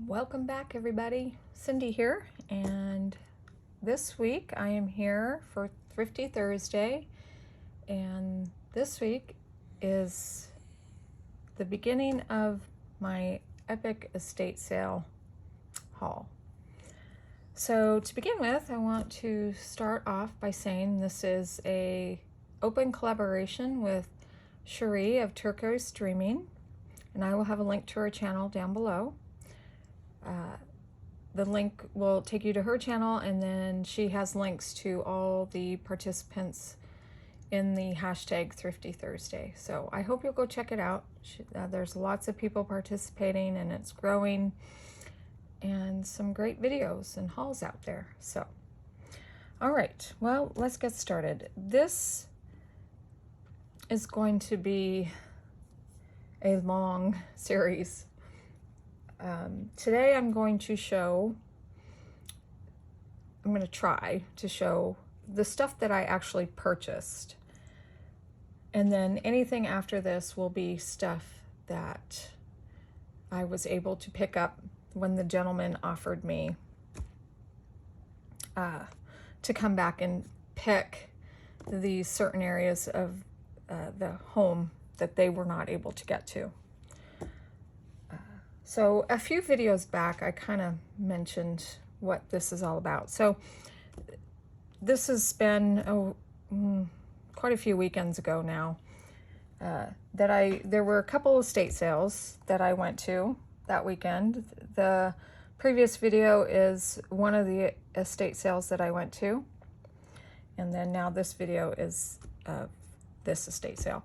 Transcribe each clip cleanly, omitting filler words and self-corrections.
Welcome back, everybody. Cindy here, and this week I am here for Thrifty Thursday, and this week is the beginning of my epic estate sale haul. So to begin with, I want to start off by saying this is a open collaboration with Sheree of Turquoise Dreaming, and I will have a link to her channel down below. The link will take you to her channel, and then she has links to all the participants in the hashtag Thrifty Thursday. So I hope you'll go check it out. There's lots of people participating, and it's growing, and some great videos and hauls out there. So, all right, well, let's get started. This is going to be a long series. Today I'm going to try to show the stuff that I actually purchased. And then anything after this will be stuff that I was able to pick up when the gentleman offered me to come back and pick these certain areas of the home that they were not able to get to. So a few videos back, I kind of mentioned what this is all about. So this has been quite a few weekends ago now there were a couple of estate sales that I went to that weekend. The previous video is one of the estate sales that I went to, and then now this video is this estate sale.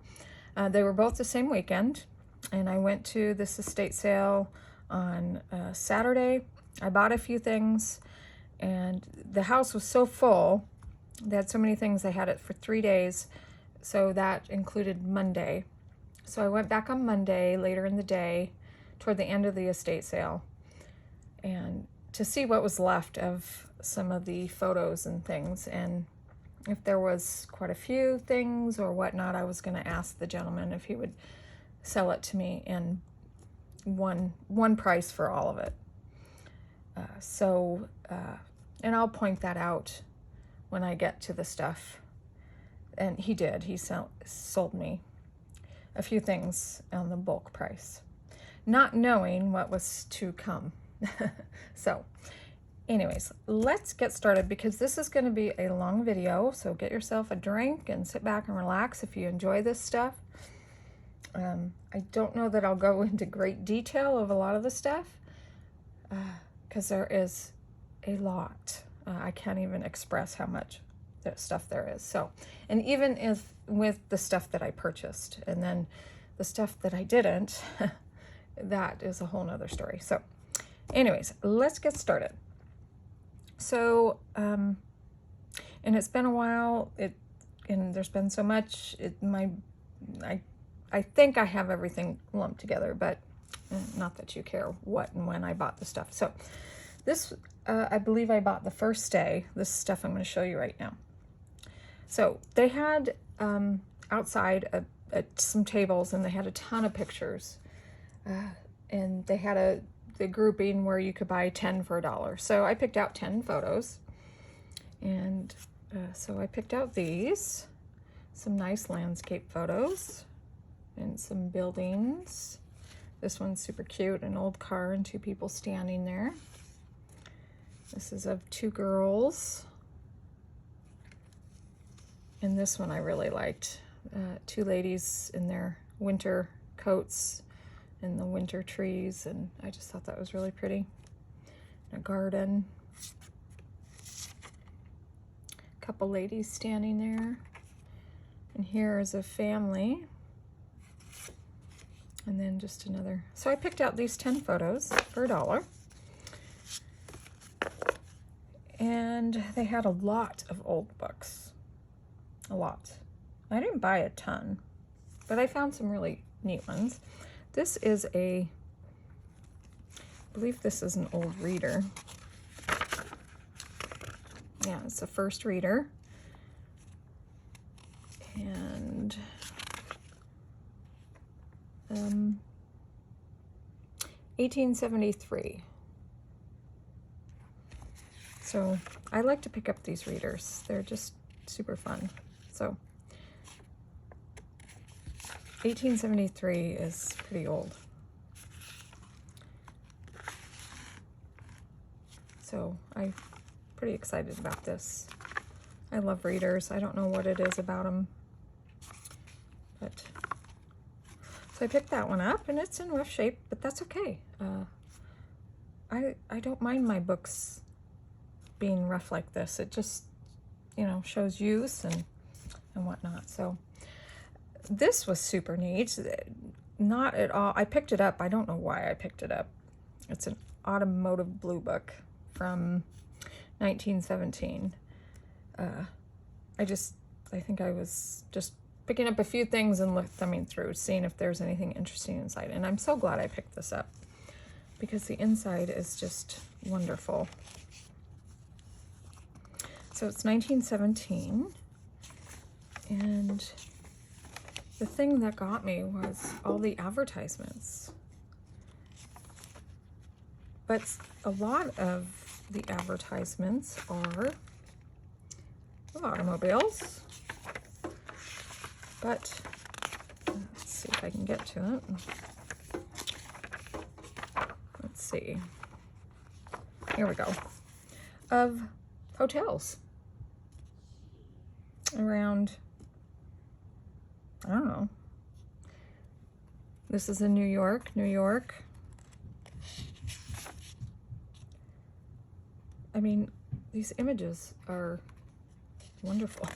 They were both the same weekend. And I went to this estate sale on Saturday. I bought a few things, and the house was so full. They had so many things, they had it for 3 days, so that included Monday. So I went back on Monday later in the day toward the end of the estate sale, and to see what was left of some of the photos and things, and if there was quite a few things or whatnot. I was going to ask the gentleman if he would sell it to me in one price for all of it. And I'll point that out when I get to the stuff. And he did. He sold me a few things on the bulk price, not knowing what was to come. So anyways, let's get started, because this is going to be a long video. So get yourself a drink and sit back and relax if you enjoy this stuff. I don't know that I'll go into great detail of a lot of the stuff, because there is a lot. I can't even express how much stuff there is. So, and even if with the stuff that I purchased, and then the stuff that I didn't, that is a whole nother story. So anyways, let's get started. So, and it's been a while, and there's been so much, I think I have everything lumped together, but not that you care what and when I bought the stuff. So this, I believe I bought the first day. This stuff I'm going to show you right now. So they had outside some tables, and they had a ton of pictures. And they had the grouping where you could buy 10 for $1. So I picked out 10 photos. And so I picked out these, some nice landscape photos. And some buildings. This one's super cute, an old car and 2 people standing there. This is of 2 girls. And this one I really liked. 2 ladies in their winter coats and the winter trees, and I just thought that was really pretty. A garden. A couple ladies standing there. And here is a family. And then just another. So I picked out these 10 photos for $1. And they had a lot of old books. A lot. I didn't buy a ton, but I found some really neat ones. This is I believe this is an old reader. Yeah, it's a first reader. And 1873. So I like to pick up these readers. They're just super fun. So 1873 is pretty old. So I'm pretty excited about this. I love readers. I don't know what it is about them. But so I picked that one up, and it's in rough shape, but that's okay. I don't mind my books being rough like this. It just, you know, shows use and whatnot. So this was super neat. Not at all. I picked it up. I don't know why I picked it up. It's an Automotive Blue Book from 1917. I think I was just picking up a few things and thumbing through, seeing if there's anything interesting inside. And I'm so glad I picked this up because the inside is just wonderful. So it's 1917, and the thing that got me was all the advertisements. But a lot of the advertisements are of automobiles. But let's see if I can get to it. Let's see. Here we go. Of hotels around, I don't know. This is in New York, New York. I mean, these images are wonderful.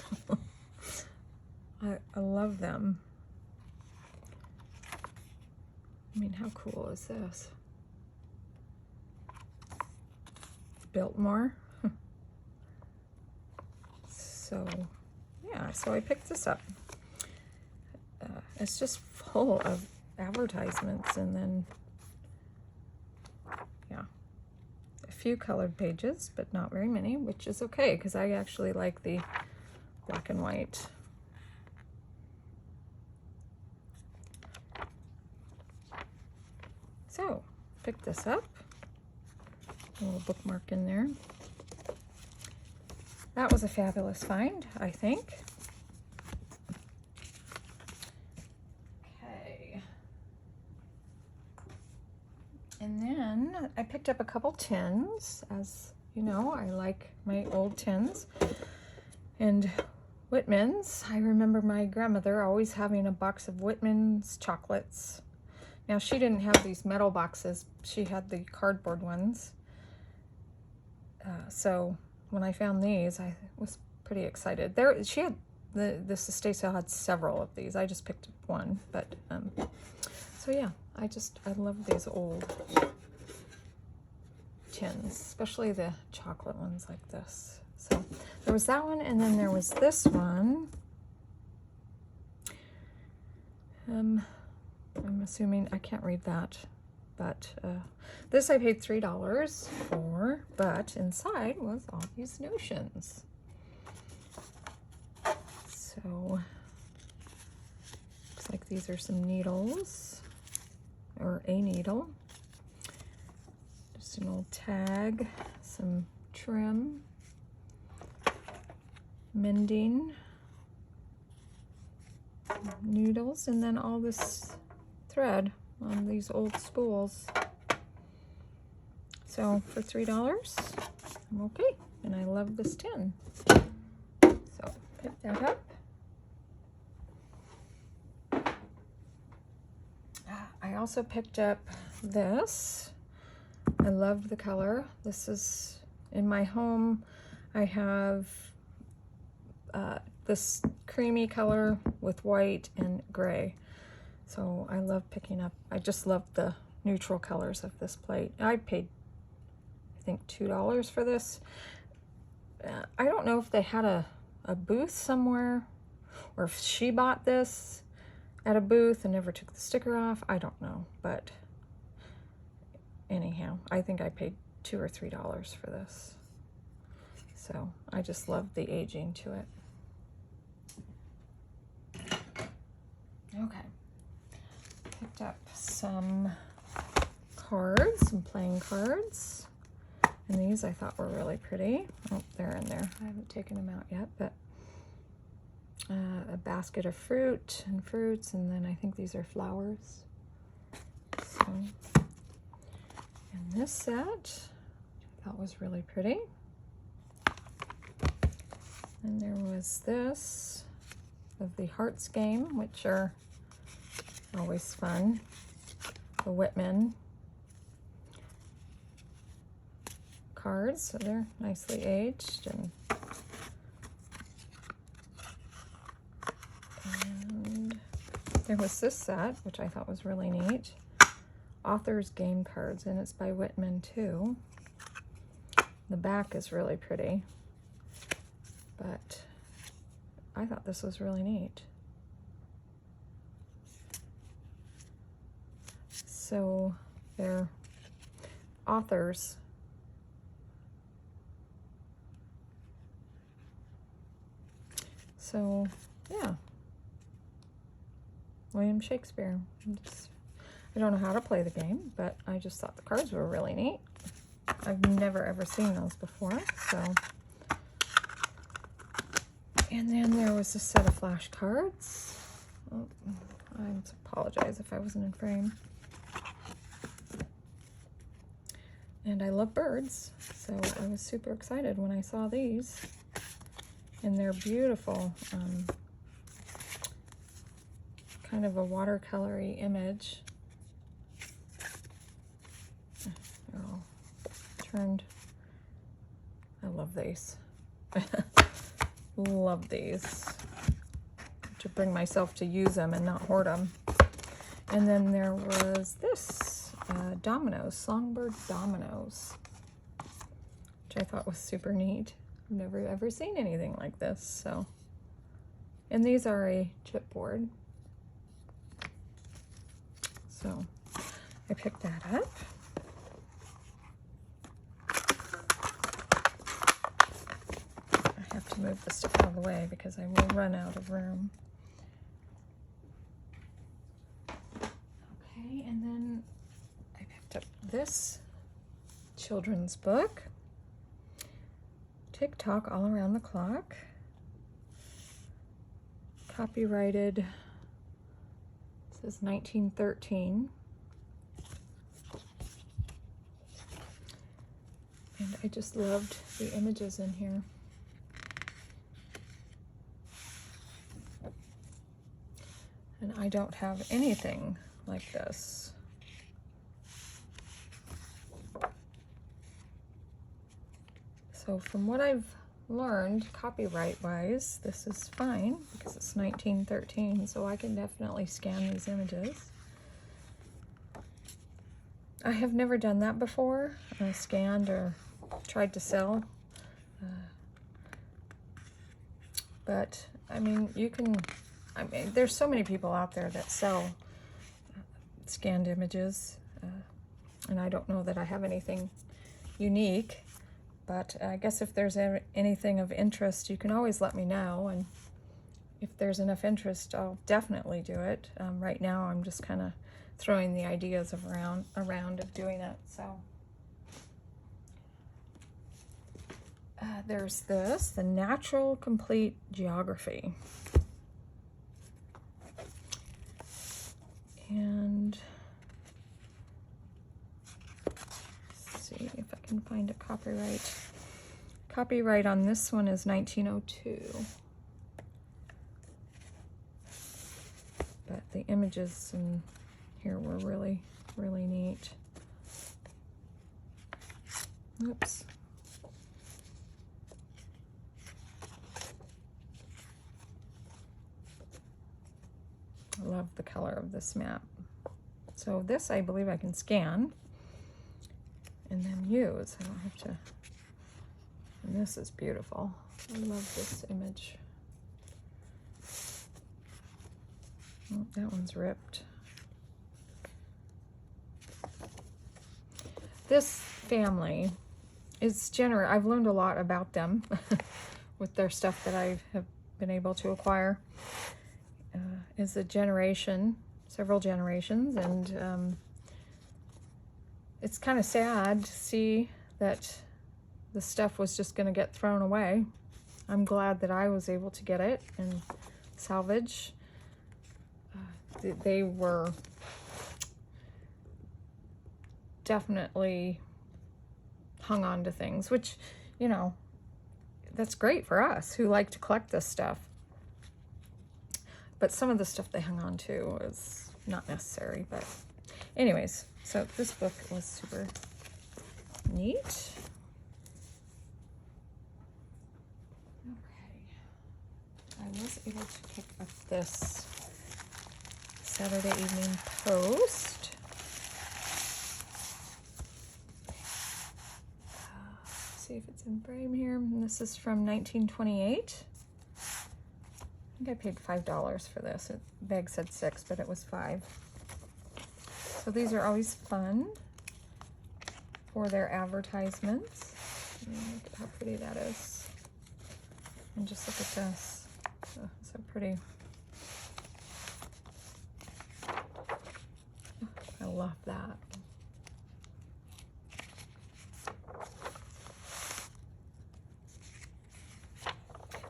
I love them. I mean, how cool is this? Biltmore. So, yeah, so I picked this up. It's just full of advertisements, and then, yeah, a few colored pages, but not very many, which is okay, because I actually like the black and white. So, pick this up. A little bookmark in there. That was a fabulous find, I think. Okay. And then I picked up a couple tins. As you know, I like my old tins. And Whitman's. I remember my grandmother always having a box of Whitman's chocolates. Now, she didn't have these metal boxes. She had the cardboard ones. So when I found these, I was pretty excited. She had, this estate sale had several of these. I just picked up one. But, so yeah, I love these old tins, especially the chocolate ones like this. So there was that one, and then there was this one. I'm assuming, I can't read that, but this I paid $3 for, but inside was all these notions. So, looks like these are some needles, or a needle. Just an old tag, some trim, mending, noodles, and then all this thread on these old spools. So for $3, I'm okay, and I love this tin. So pick that up. I also picked up this. I love the color. This is in my home. I have this creamy color with white and gray. So I love picking up, I just love the neutral colors of this plate. I paid, I think, $2 for this. I don't know if they had a booth somewhere, or if she bought this at a booth and never took the sticker off. I don't know, but anyhow, I think I paid $2 or $3 for this. So I just love the aging to it. Okay. Picked up some cards, some playing cards. And these I thought were really pretty. Oh, they're in there. I haven't taken them out yet, but a basket of fruit and fruits, and then I think these are flowers. So, and this set I thought was really pretty. And there was this of the Hearts game, which are always fun. The Whitman cards, so they're nicely aged. And there was this set, which I thought was really neat. Author's Game Cards, and it's by Whitman too. The back is really pretty, but I thought this was really neat. So they're authors. So yeah, William Shakespeare. I don't know how to play the game, but I just thought the cards were really neat. I've never ever seen those before, so. And then there was a set of flashcards. Oh, I apologize if I wasn't in frame. And I love birds, so I was super excited when I saw these. And they're beautiful, kind of a watercolory image. They're all turned. I love these. Love these. To bring myself to use them and not hoard them. And then there was this Dominoes, Songbird Dominoes, which I thought was super neat. I've never ever seen anything like this. So, and these are a chipboard. So I picked that up. I have to move this stuff out of the way because I will run out of room. Okay, and then I picked up this children's book, TikTok All Around the Clock, copyrighted, it says 1913. And I just loved the images in here. And I don't have anything like this. So from what I've learned, copyright-wise, this is fine because it's 1913, so I can definitely scan these images. I have never done that before, scanned or tried to sell. But, I mean, you can, I mean, there's so many people out there that sell scanned images, and I don't know that I have anything unique. But I guess if there's anything of interest, you can always let me know. And if there's enough interest, I'll definitely do it. Right now, I'm just kind of throwing the ideas around of doing it. So there's this, the Natural Complete Geography. And see if I can find a copyright. Copyright on this one is 1902. But the images in here were really, really neat. Oops. I love the color of this map. So this, I believe I can scan and then use. I don't have to. And this is beautiful. I love this image. Oh, that one's ripped. This family is generous. I've learned a lot about them with their stuff that I have been able to acquire. Is a generation, several generations, and it's kind of sad to see that the stuff was just going to get thrown away. I'm glad that I was able to get it and salvage. They were definitely hung on to things, which, you know, that's great for us who like to collect this stuff. But some of the stuff they hung on to is not necessary. But anyways, so this book was super neat. Okay. I was able to pick up this Saturday Evening Post. See if it's in frame here. And this is from 1928. I think I paid $5 for this. The bag said $6, but it was $5. So these are always fun for their advertisements. Look at how pretty that is. And just look at this. Oh, so pretty. Oh, I love that.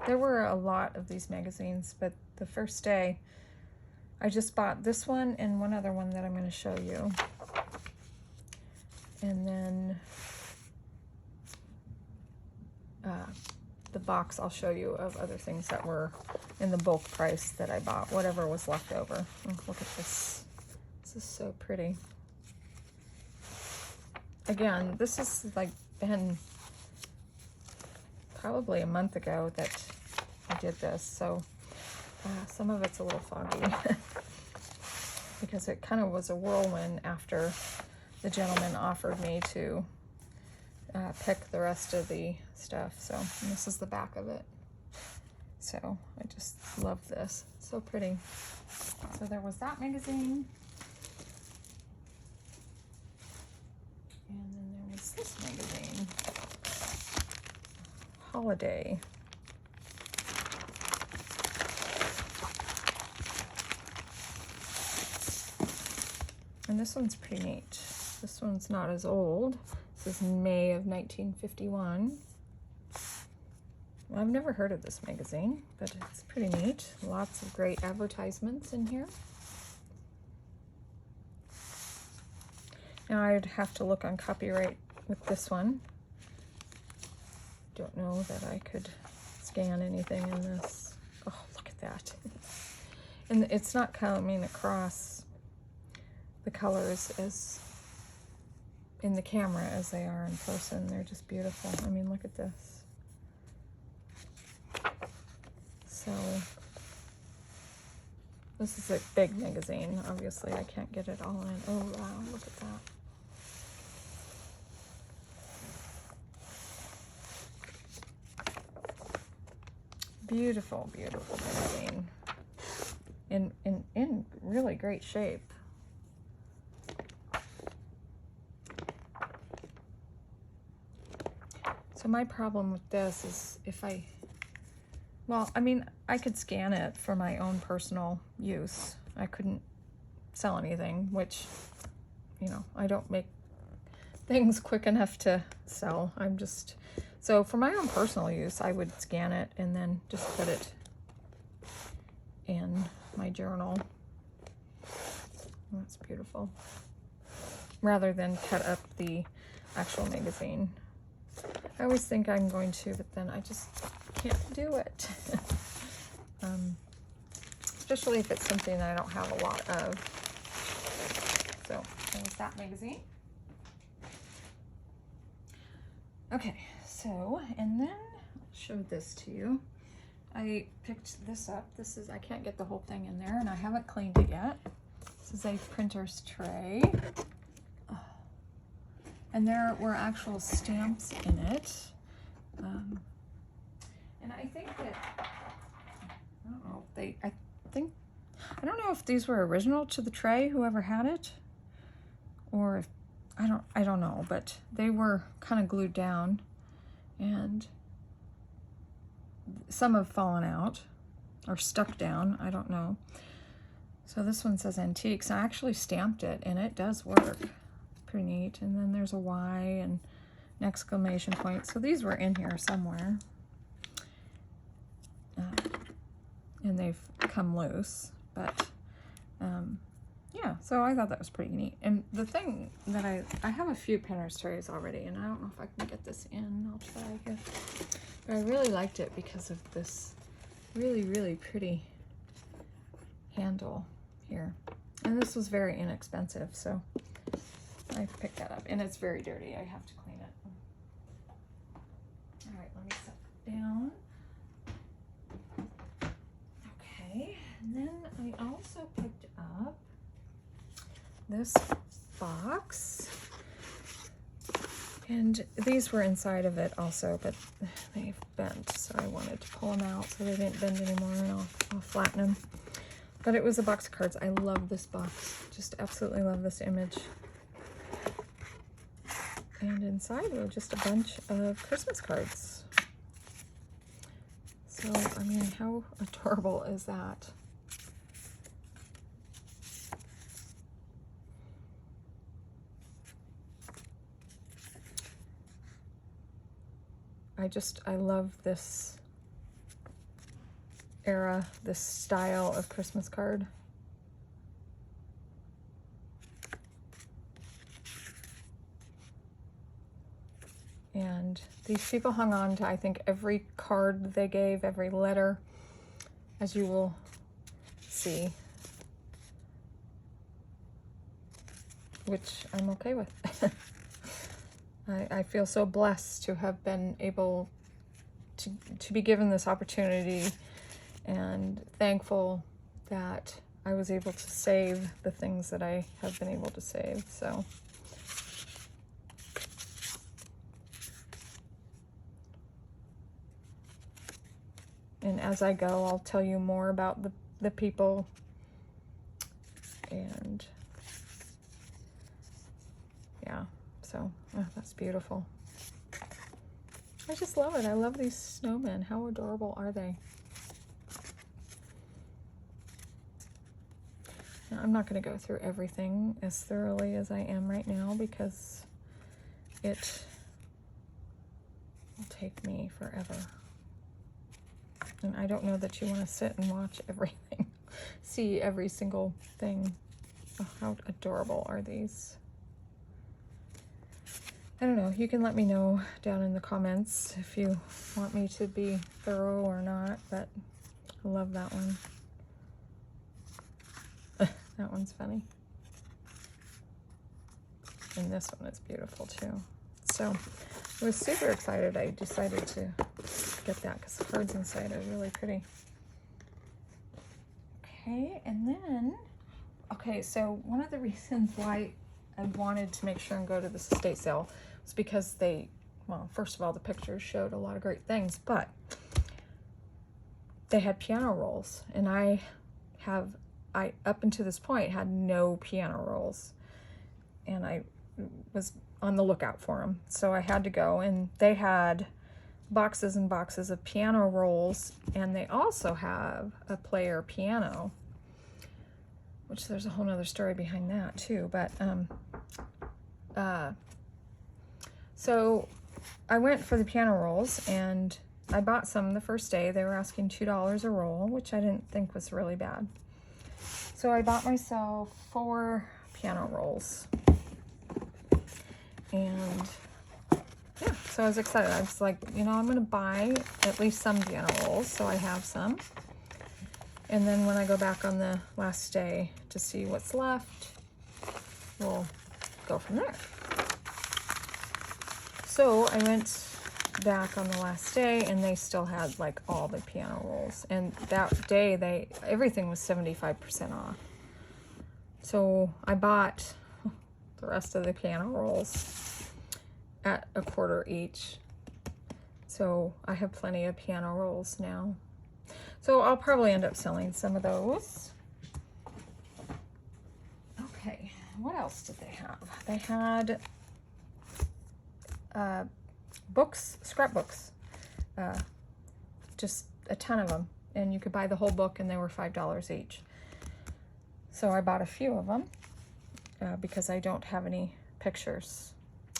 There were a lot of these magazines, but the first day I just bought this one and one other one that I'm going to show you. And then the box I'll show you of other things that were in the bulk price that I bought, whatever was left over. Oh, look at this. This is so pretty. Again, this is like been probably a month ago that I did this, so some of it's a little foggy because it kind of was a whirlwind after the gentleman offered me to pick the rest of the stuff. So this is the back of it. So I just love this. So pretty. So there was that magazine. And then there was this magazine. Holiday. And this one's pretty neat. This one's not as old. This is May of 1951. Well, I've never heard of this magazine, but it's pretty neat. Lots of great advertisements in here. Now I'd have to look on copyright with this one. Don't know that I could scan anything in this. Oh, look at that. And it's not coming across the colors as in the camera as they are in person. They're just beautiful. I mean, look at this. So this is a big magazine. Obviously, I can't get it all in. Oh, wow, look at that. Beautiful, beautiful magazine. In really great shape. So my problem with this is if well, I mean, I could scan it for my own personal use. I couldn't sell anything, which, you know, I don't make things quick enough to sell. So for my own personal use, I would scan it and then just put it in my journal. That's beautiful. Rather than cut up the actual magazine. I always think I'm going to, but then I just can't do it. Especially if it's something that I don't have a lot of. So there's that magazine. Okay, so, and then I'll show this to you. I picked this up. This is, I can't get the whole thing in there, and I haven't cleaned it yet. This is a printer's tray. And there were actual stamps in it. And I think that, I don't know if these were original to the tray, whoever had it, or if, I don't know, but they were kind of glued down, and some have fallen out or stuck down, I don't know. So this one says antiques. I actually stamped it, and it does work. Pretty neat. And then there's a Y and an exclamation point. So these were in here somewhere. And they've come loose, but yeah, so I thought that was pretty neat. And the thing that I have a few Pinterest trays already, and I don't know if I can get this in. I'll try here. But I really liked it because of this really, really pretty handle here. And this was very inexpensive, so I picked that up. And it's very dirty. I have to clean it. All right, let me set it down. Okay, and then I also picked up this box, and these were inside of it also, but they've bent, so I wanted to pull them out so they didn't bend anymore, and I'll flatten them. But it was a box of cards. I love this box, just absolutely love this image. And inside were just a bunch of Christmas cards. So, I mean, how adorable is that? I love this era, this style of Christmas card. And these people hung on to, I think, every card they gave, every letter, as you will see, which I'm okay with. I feel so blessed to have been able to be given this opportunity, and thankful that I was able to save the things that I have been able to save. So and as I go, I'll tell you more about the people, and yeah, so that's beautiful. I just love it. I love these snowmen. How adorable are they? Now, I'm not going to go through everything as thoroughly as I am right now because it will take me forever. And I don't know that you want to sit and watch everything, see every single thing. Oh, how adorable are these? I don't know. You can let me know down in the comments if you want me to be thorough or not, but I love that one. That one's funny. And this one is beautiful too. So I was super excited. I decided to get that because the cards inside are really pretty. Okay, and then, okay, so one of the reasons why I wanted to make sure and go to this estate sale was because they, well, first of all, the pictures showed a lot of great things, but they had piano rolls, and I up until this point had no piano rolls, and I was on the lookout for them. So I had to go, and they had boxes and boxes of piano rolls, and they also have a player piano, which there's a whole nother story behind that too. But so I went for the piano rolls, and I bought some the first day. They were asking $2 a roll, which I didn't think was really bad. So I bought myself 4 piano rolls, and yeah, so I was excited. I was like, you know, I'm gonna buy at least some piano rolls, so I have some. And then when I go back on the last day to see what's left, we'll go from there. So I went back on the last day, and they still had like all the piano rolls. And that day, everything was 75% off. So I bought the rest of the piano rolls at $0.25 each. So I have plenty of piano rolls now. So I'll probably end up selling some of those. Okay, what else did they have? They had books, scrapbooks, just a ton of them. And you could buy the whole book, and they were $5 each. So I bought a few of them because I don't have any pictures.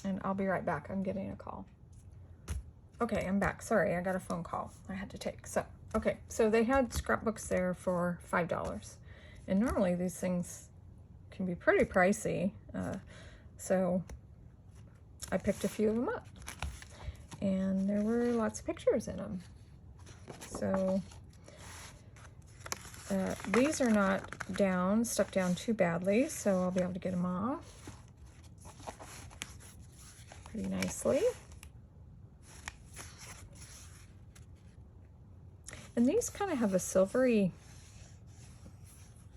And I'll be right back. I'm getting a call. Okay, I'm back. Sorry, I got a phone call I had to take. So, okay, so they had scrapbooks there for $5. And normally these things can be pretty pricey. So I picked a few of them up. And there were lots of pictures in them. So these are not stuck down too badly, so I'll be able to get them off pretty nicely. And these kind of have a silvery,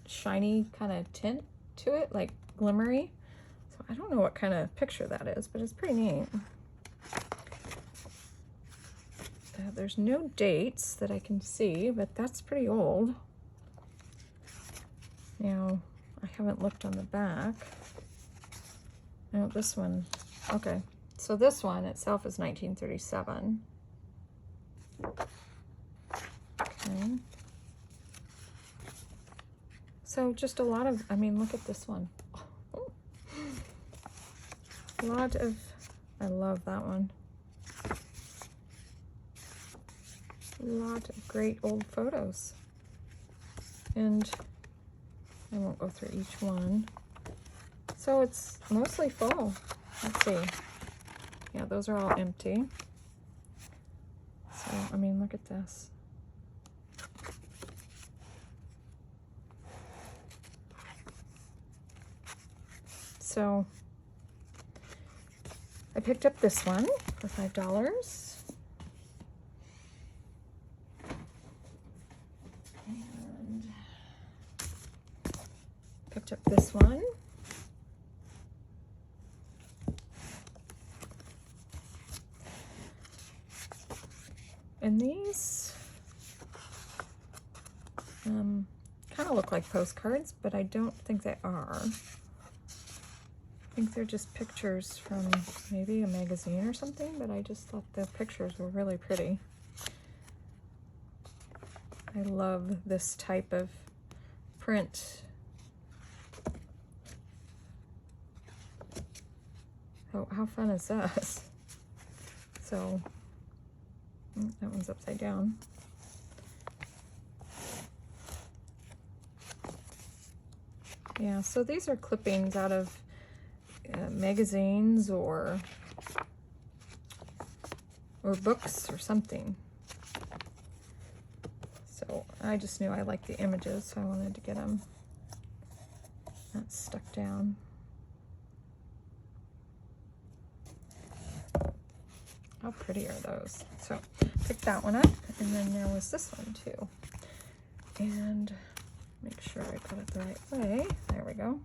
shiny kind of tint to it, like glimmery. So I don't know what kind of picture that is, but it's pretty neat. There's no dates that I can see, but that's pretty old. Now, I haven't looked on the back. No, this one, okay. So this one itself is 1937. Okay. So just a lot of, I mean, look at this one. A lot of, I love that one. A lot of great old photos. And I won't go through each one. So it's mostly full. Let's see. Yeah, those are all empty. So, I mean, look at this. So I picked up this one for $5. And picked up this one. And these kind of look like postcards, but I don't think they are. I think they're just pictures from maybe a magazine or something, but I just thought the pictures were really pretty. I love this type of print. Oh, how fun is this? So, that one's upside down. Yeah, so these are clippings out of magazines or books or something. So I just knew I liked the images, so I wanted to get them not stuck down. How pretty are those? So pick that one up, and then there was this one too. And make sure I put it the right way. There we go.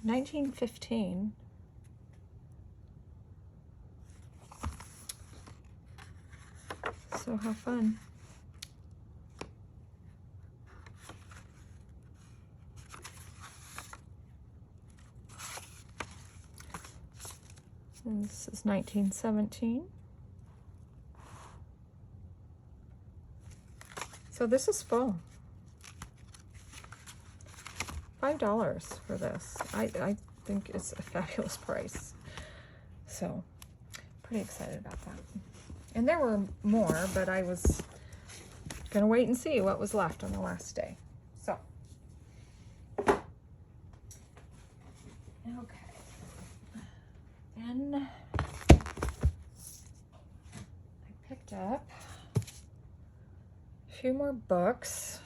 1915. So how fun. And this is 1917. So this is full. $5 for this. I think it's a fabulous price. So pretty excited about that. And there were more, but I was gonna wait and see what was left on the last day. So, okay. Then I picked up a few more books.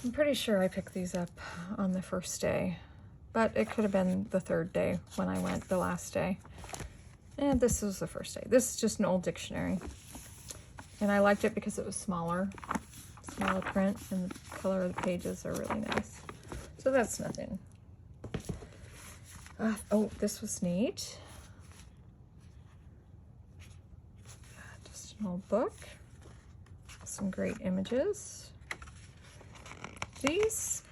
I'm pretty sure I picked these up on the first day, but it could have been the third day when I went the last day. And this was the first day. This is just an old dictionary. And I liked it because it was smaller print, and the color of the pages are really nice. So that's nothing. Oh, this was neat. Just an old book. Some great images. These,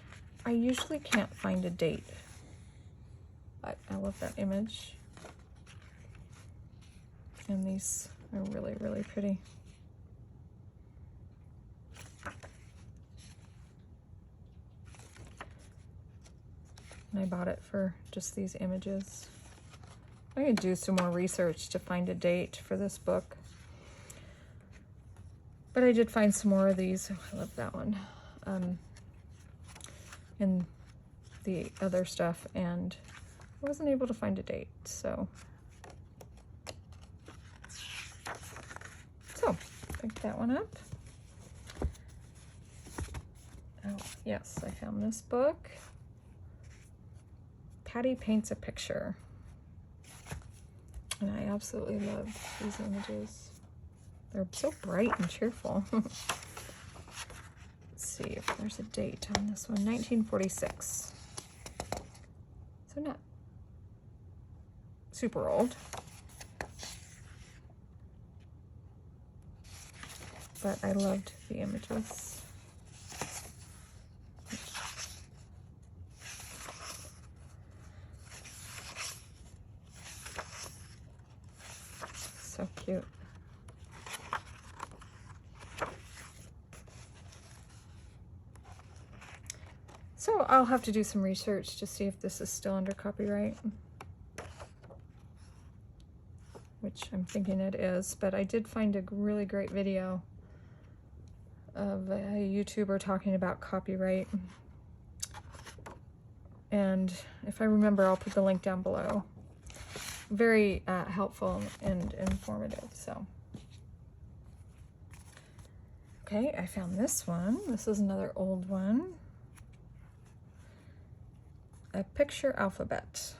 I usually can't find a date, but I love that image. And these are really, really pretty. and I bought it for just these images. I could do some more research to find a date for this book. But I did find some more of these. Oh, I love that one. And the other stuff, and I wasn't able to find a date, so picked that one up. Oh, yes, I found this book. Patty Paints a Picture. And I absolutely love these images. They're so bright and cheerful. Let's see if there's a date on this one. 1946. So not super old. But I loved the images. So cute. So I'll have to do some research to see if this is still under copyright, which I'm thinking it is, but I did find a really great video of a YouTuber talking about copyright. And if I remember, I'll put the link down below. Very helpful and informative, so. Okay, I found this one. This is another old one. A picture alphabet.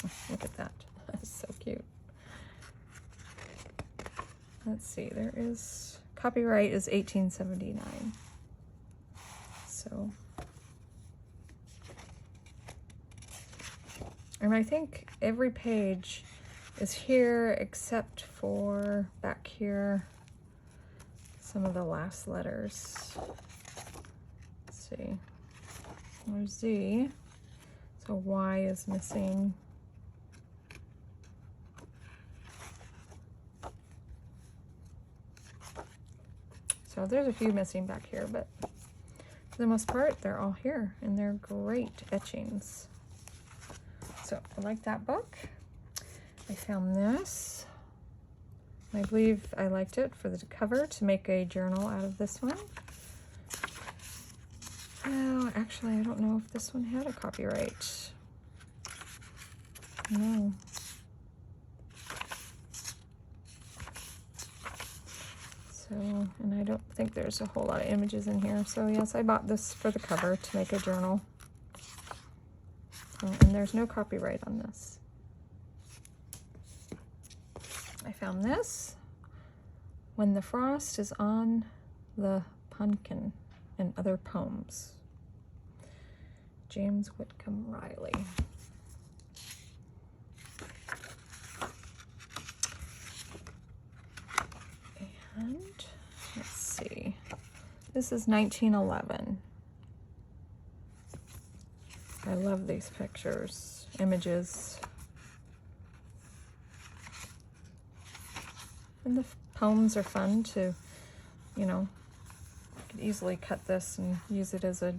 Oh, look at that. That's so cute. Let's see, there is, copyright is 1879. So, and I think every page is here except for back here, some of the last letters. Let's see, there's Z, so Y is missing. So there's a few missing back here, but for the most part, they're all here, and they're great etchings. So I like that book. I found this. I believe I liked it for the cover, to make a journal out of this one. Oh, actually, I don't know if this one had a copyright. No. So, and I don't think there's a whole lot of images in here. So yes, I bought this for the cover to make a journal. And there's no copyright on this. I found this. When the Frost is on the Pumpkin and Other Poems. James Whitcomb Riley. And let's see. This is 1911. I love these pictures, images. And the poems are fun to, you know, you could easily cut this and use it as a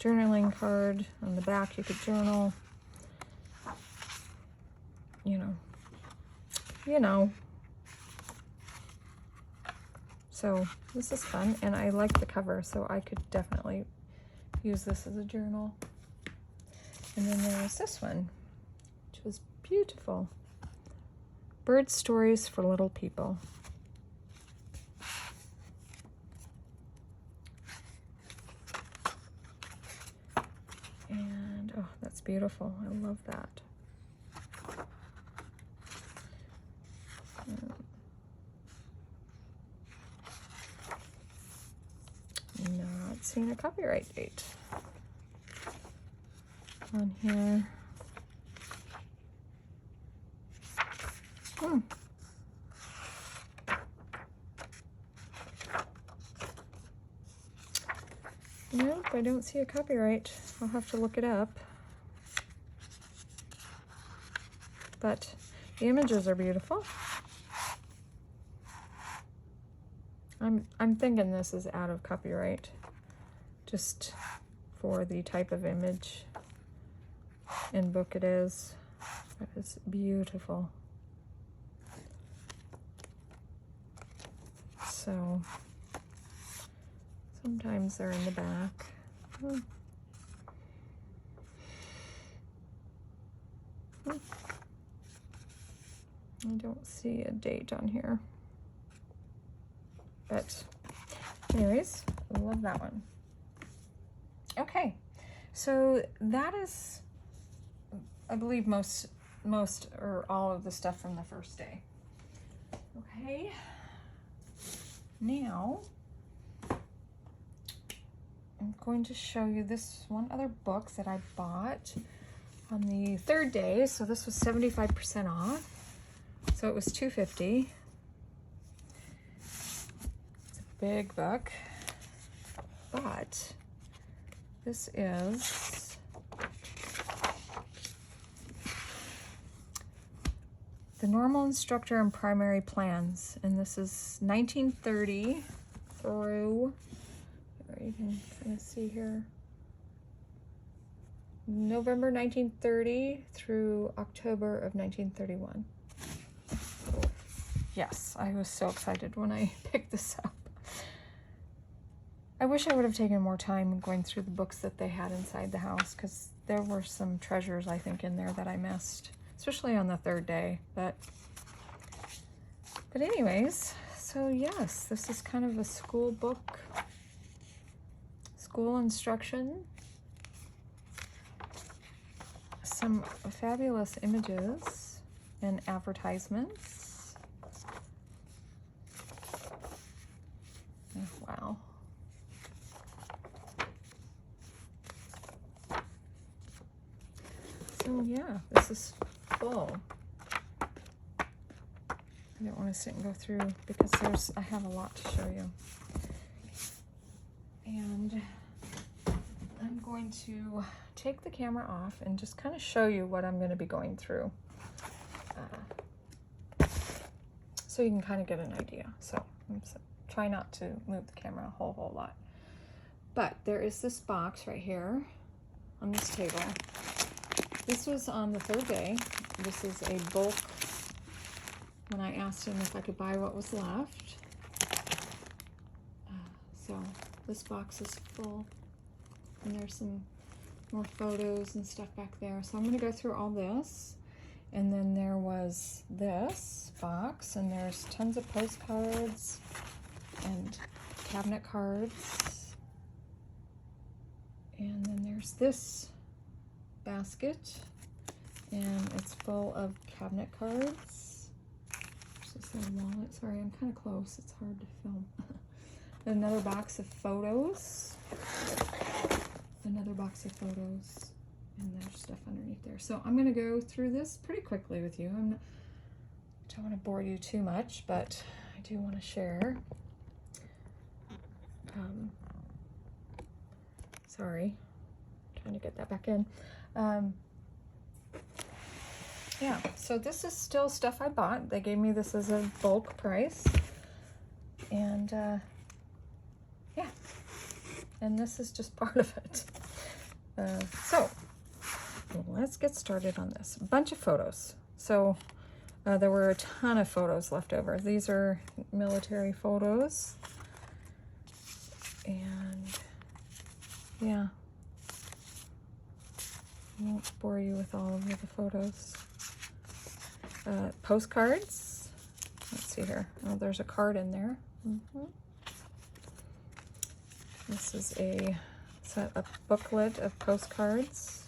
journaling card. On the back you could journal. You know. So this is fun, and I like the cover, so I could definitely use this as a journal. And then there was this one, which was beautiful. Bird Stories for Little People. And, oh, that's beautiful. I love that. Not seeing a copyright date on here. Nope, I don't see a copyright. I'll have to look it up. But the images are beautiful. I'm thinking this is out of copyright, just for the type of image. in book it is. But it's beautiful. So sometimes they're in the back. I don't see a date on here. But anyways, I love that one. Okay, so that is, I believe, most or all of the stuff from the first day. Okay, now I'm going to show you this one other book that I bought on the third day. So this was 75% off. So it was $2.50. It's a big book, but this is The Normal Instructor and Primary Plans, and this is 1930 through, you can kind of see here, November 1930 through October of 1931. Yes, I was so excited when I picked this up. I wish I would have taken more time going through the books that they had inside the house, because there were some treasures, I think, in there that I missed, especially on the third day. But anyways, so yes, this is kind of a school book, school instruction, some fabulous images and advertisements. Oh, wow. So yeah, this is full. I don't want to sit and go through because I have a lot to show you. And I'm going to take the camera off and just kind of show you what I'm going to be going through. So you can kind of get an idea. So try not to move the camera a whole lot. But there is this box right here on this table. This was on the third day. This is a bulk, when I asked him if I could buy what was left. So this box is full, and there's some more photos and stuff back there. So I'm going to go through all this. And then there was this box, and there's tons of postcards and cabinet cards. And then there's this basket, and it's full of cabinet cards. There's this little wallet. Sorry, I'm kind of close. It's hard to film. Another box of photos. Another box of photos. And there's stuff underneath there. So I'm going to go through this pretty quickly with you. I don't want to bore you too much, but I do want to share. Sorry, trying to get that back in. Yeah, so this is still stuff I bought. They gave me this as a bulk price. And yeah, and this is just part of it. So let's get started on this. A bunch of photos. So there were a ton of photos left over. These are military photos. And yeah, I won't bore you with all of the photos. Postcards. Let's see here. Oh, there's a card in there. This is a booklet of postcards.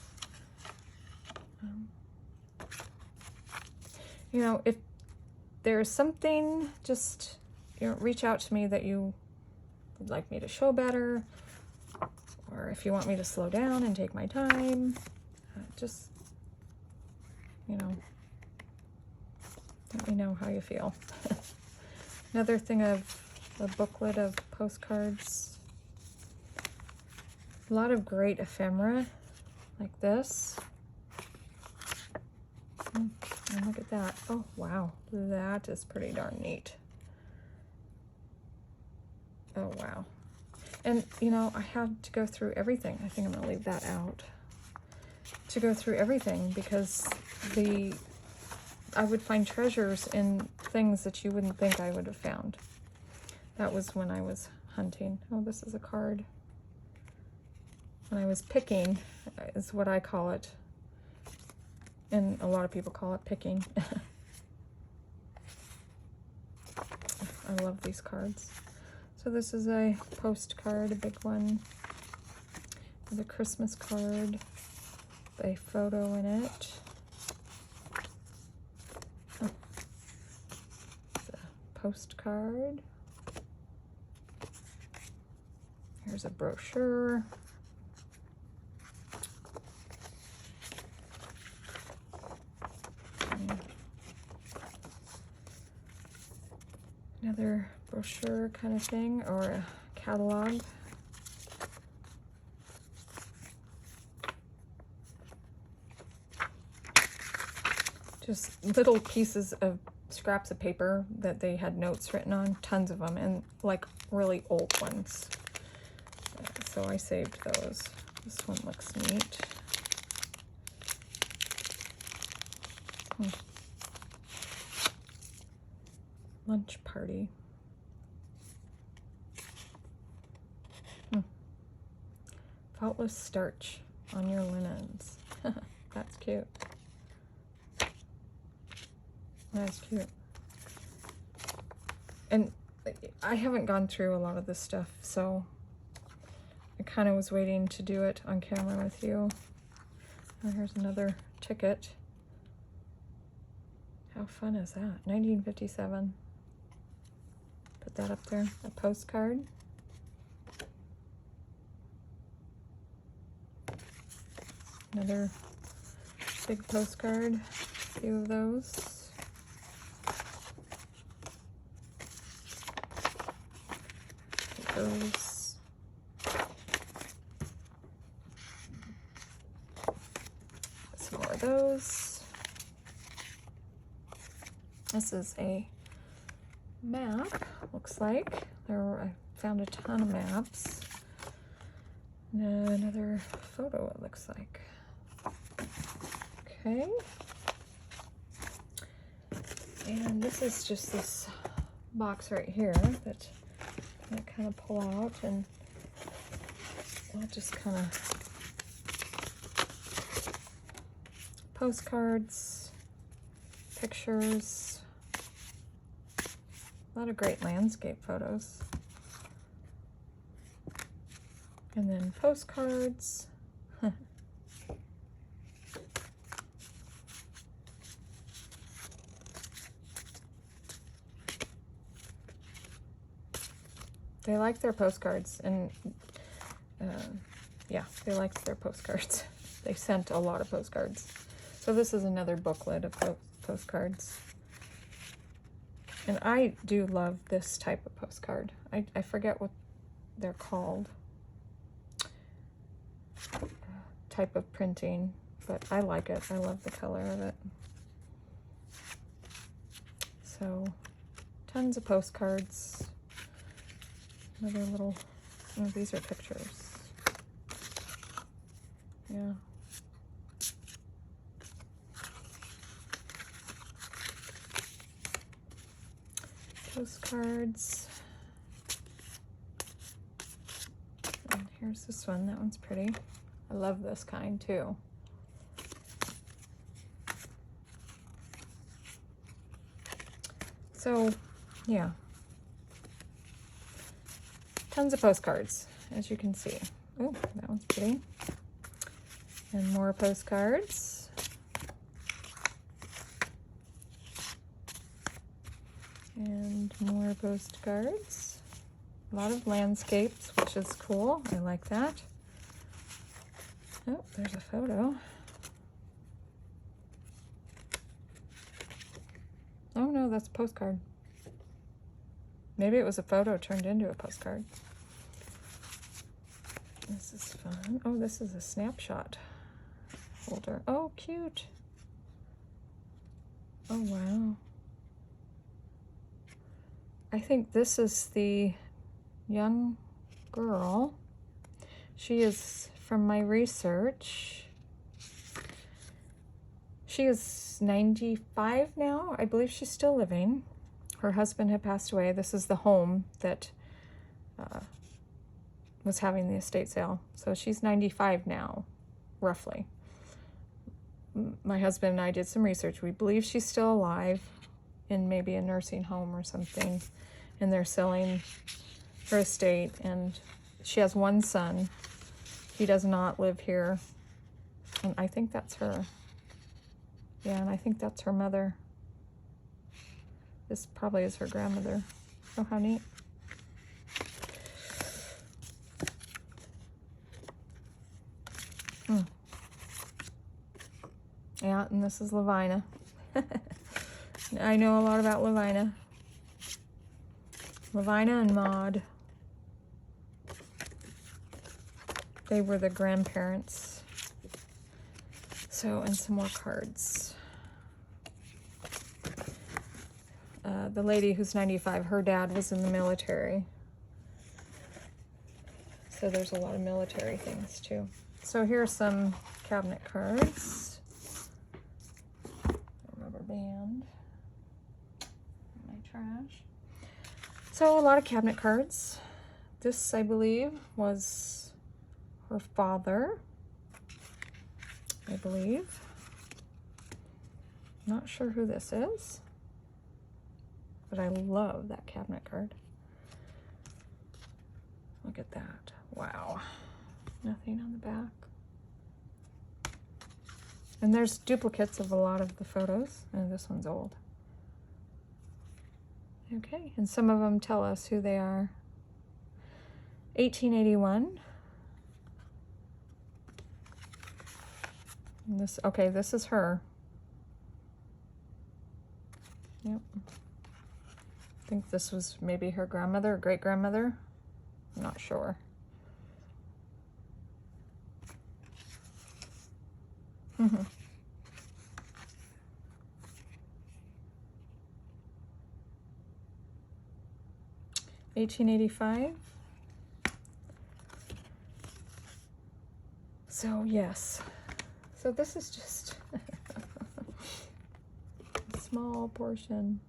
You know, if there's something, just reach out to me that you would like me to show better, or if you want me to slow down and take my time, just, let me know how you feel. Another thing of a booklet of postcards. A lot of great ephemera like this. And look at that. Oh, wow. That is pretty darn neat. Oh, wow. And, I had to go through everything. I think I'm going to leave that out. to go through everything, because I would find treasures in things that you wouldn't think I would have found. That was when I was hunting. Oh, this is a card. When I was picking, is what I call it. And a lot of people call it picking. I love these cards. So this is a postcard, a big one. The Christmas card, a photo in it. Oh. The postcard. Here's a brochure. Another brochure kind of thing, or a catalog. Just little pieces of scraps of paper that they had notes written on, tons of them, and like really old ones. So I saved those. This one looks neat. Lunch party. Faultless starch on your linens. That's cute. That's cute. And I haven't gone through a lot of this stuff, so I kind of was waiting to do it on camera with you. Oh, here's another ticket. How fun is that? 1957. Put that up there. A postcard. Another big postcard. A few of those. Those. Some more of those. This is a map, looks like. I found a ton of maps. And another photo, it looks like. Okay. And this is just this box right here that I kind of pull out, and I'll just kind of postcards, pictures, a lot of great landscape photos, and then postcards. They like their postcards, and yeah, they liked their postcards. They sent a lot of postcards. So this is another booklet of postcards. And I do love this type of postcard. I forget what they're called. Type of printing, but I like it. I love the color of it. So, tons of postcards. Another little, oh, these are pictures. Yeah. Postcards. And here's this one. That one's pretty. I love this kind too. So, yeah. Tons of postcards, as you can see. Oh, that one's pretty. And more postcards. And more postcards. A lot of landscapes, which is cool. I like that. Oh, there's a photo. Oh no, that's a postcard. Maybe it was a photo turned into a postcard. This is fun. Oh, this is a snapshot holder. Oh, cute. Oh, wow. I think this is the young girl. She is, from my research, She is 95 now. I believe she's still living. Her husband had passed away. This is the home that was having the estate sale. So she's 95 now, roughly. My husband and I did some research. We believe she's still alive in maybe a nursing home or something. And they're selling her estate. And she has one son. He does not live here. And I think that's her. Yeah, and I think that's her mother. This probably is her grandmother. Oh, how neat. Yeah, and this is Lavina. I know a lot about Lavina. Lavina and Maud. They were the grandparents. So, and some more cards. The lady who's 95, her dad was in the military. So there's a lot of military things too. So here are some cabinet cards. A rubber band. My trash. So a lot of cabinet cards. This, I believe, was her father. I believe. Not sure who this is. But I love that cabinet card. Look at that. Wow. Nothing on the back. And there's duplicates of a lot of the photos. And this one's old. Okay, and some of them tell us who they are. 1881. And this, okay, this is her. Yep. I think this was maybe her grandmother or great-grandmother. I'm not sure. Mm-hmm. $18.85. So yes. So this is just a small portion.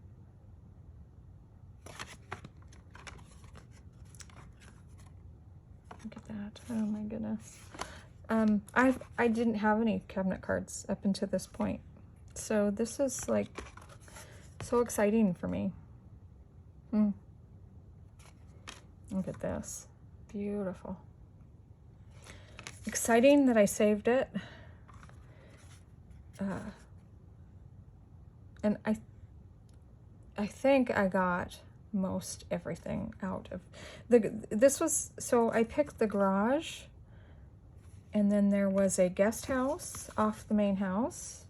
Look at that. Oh my goodness. I didn't have any cabinet cards up until this point. So this is like so exciting for me. Look at this. Beautiful. Exciting that I saved it. And I think I got most everything out of this was, so I picked the garage, and then there was a guest house off the main house,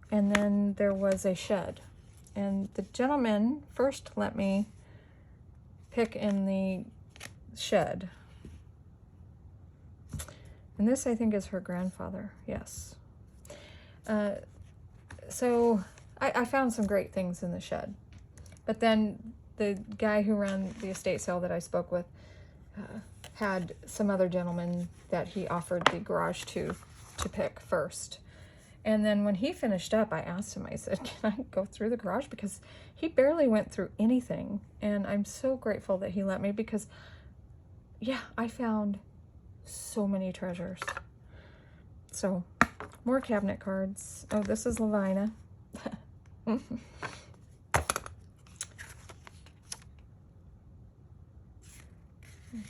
and then there was a shed. And the gentleman first let me pick in the shed. And this, I think, is her grandfather. Yes. So I found some great things in the shed. But then the guy who ran the estate sale that I spoke with had some other gentleman that he offered the garage to pick first. And then when he finished up, I asked him, I said, can I go through the garage? Because he barely went through anything. And I'm so grateful that he let me, because, yeah, I found so many treasures. So, more cabinet cards. Oh, this is Lavina.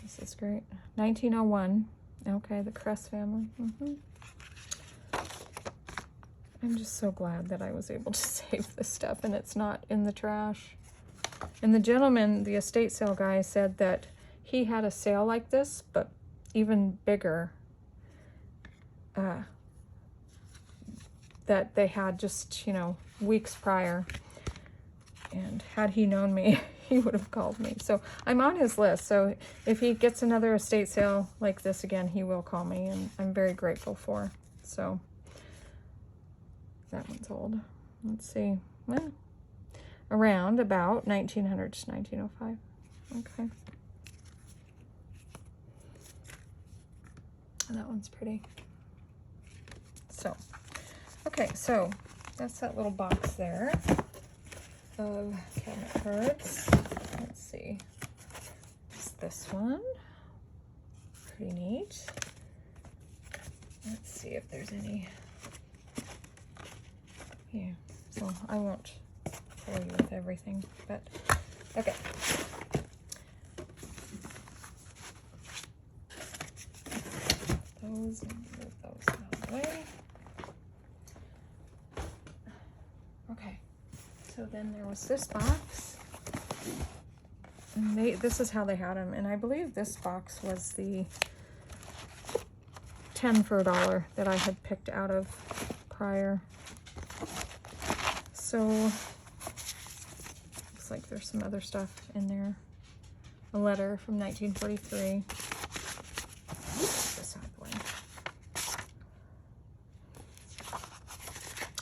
This is great. 1901. Okay, the Crest family. I'm just so glad that I was able to save this stuff and it's not in the trash. And the gentleman, the estate sale guy, said that he had a sale like this, but even bigger, that they had just, you know, weeks prior. And had he known me, he would have called me. So I'm on his list. So if he gets another estate sale like this again, he will call me, and I'm very grateful for. So that one's old. Let's see. Well, around about 1900 to 1905. Okay. That one's pretty. So, Okay, so that's that little box there of cabinet cards. Let's see. It's this one. Pretty neat. Let's see if there's any here. So I won't bore you with everything, but okay. Those and move those out of the way. Okay, so then there was this box, and this is how they had them, and I believe this box was the 10 for $1 that I had picked out of prior. So looks like there's some other stuff in there. A letter from 1943. This out of the way.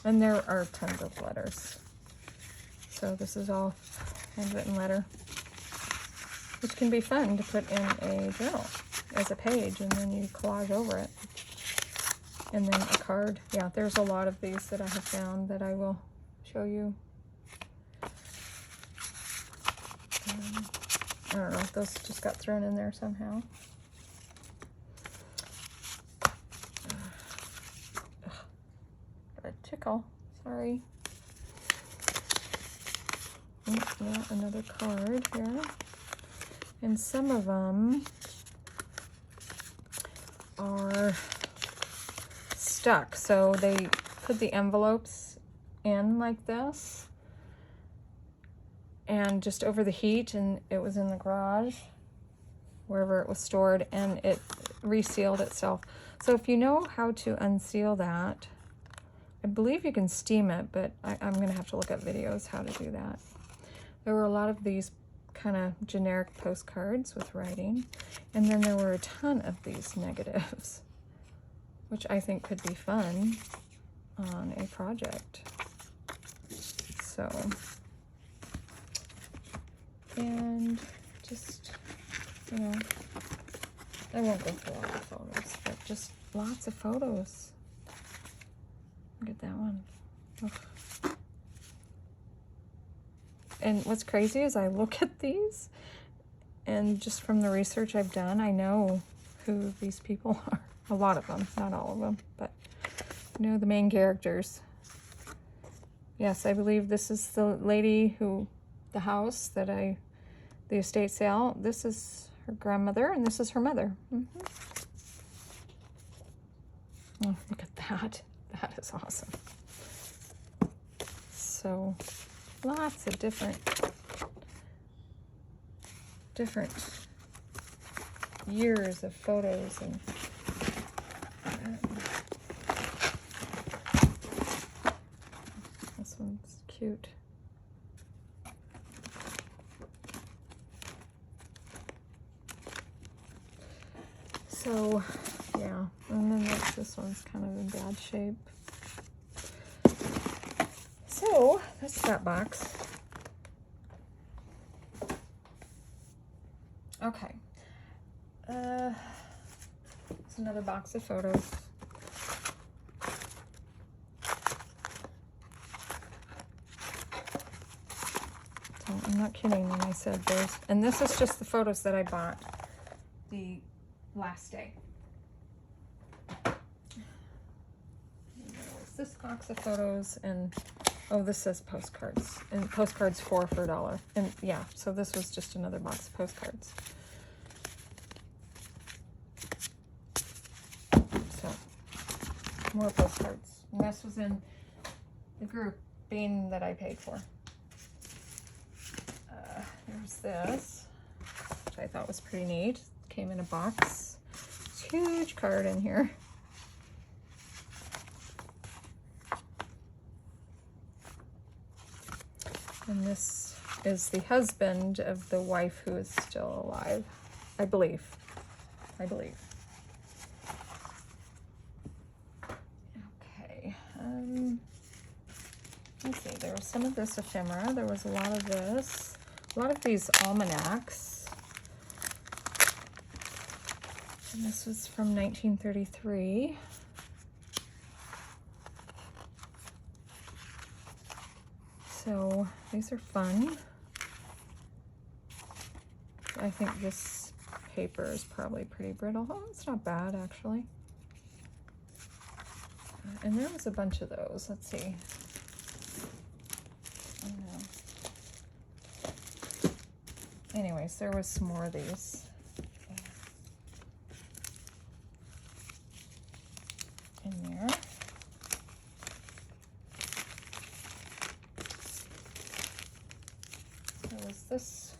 And there are tons of letters. So this is all handwritten letter, which can be fun to put in a journal as a page, and then you collage over it. And then a card. Yeah, there's a lot of these that I have found that I will show you. I don't know if those just got thrown in there somehow. Got a tickle. Sorry. Yeah, another card here. And some of them are stuck, so they put the envelopes in like this and just over the heat, and it was in the garage wherever it was stored, and it resealed itself. So if you know how to unseal that, I believe you can steam it, but I'm gonna have to look at videos how to do that. There were a lot of these kind of generic postcards with writing, and then there were a ton of these negatives, which I think could be fun on a project. So, and just, you know, I won't go through all the photos, but just lots of photos. Look at that one. Ugh. And what's crazy is I look at these, and just from the research I've done, I know who these people are. A lot of them, not all of them, but you know the main characters. Yes, I believe this is the lady who, the house that the estate sale, this is her grandmother, and this is her mother. Mm-hmm. Oh, look at that. That is awesome. So, lots of different years of photos, and this one's cute. So yeah, and then this one's kind of in bad shape. So that's that box. Okay. It's another box of photos. So I'm not kidding when I said there's, and this is just the photos that I bought the last day. There's this box of photos, and oh, this says postcards, and postcards 4 for $1. And yeah, so this was just another box of postcards. So more postcards, and this was in the grouping that I paid for. There's this, which I thought was pretty neat. Came in a box. Huge card in here. And this is the husband of the wife who is still alive, I believe. Okay. Let's see, there was some of this ephemera. There was a lot of this. A lot of these almanacs. And this was from 1933. So these are fun. I think this paper is probably pretty brittle. Oh, it's not bad actually. And there was a bunch of those. Let's see. I don't know. Anyways, there was some more of these. In there. There was this